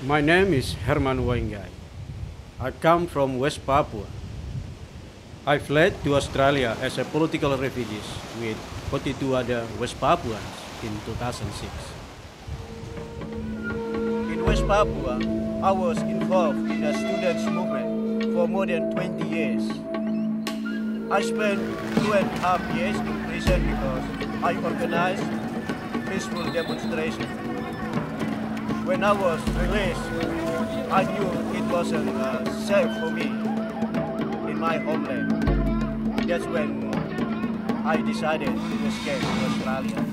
My name is Herman Waingai. I come from West Papua. I fled to Australia as a political refugee with 42 other West Papuans in 2006. In West Papua, I was involved in the students' movement for more than 20 years. I spent 2.5 years in prison because I organized peaceful demonstrations. When I was released, I knew it wasn't safe for me in my homeland. That's when I decided to escape to Australia.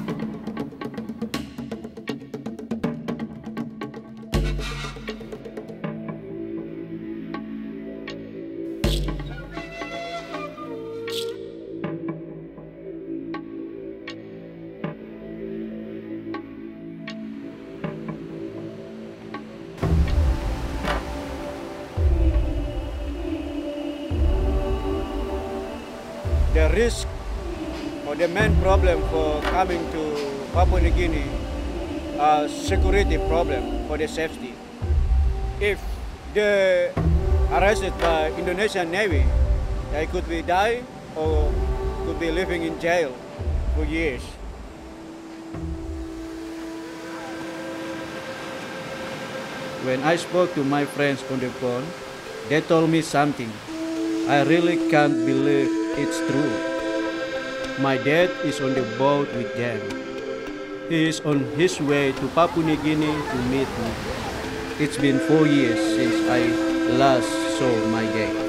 The risk or the main problem for coming to Papua New Guinea are security problem for the safety. If they arrested by Indonesian Navy, they could be die or could be living in jail for years. When I spoke to my friends on the phone, they told me something. I really can't believe it's true. My dad is on the boat with them. He is on his way to Papua New Guinea to meet me. It's been 4 years since I last saw my dad.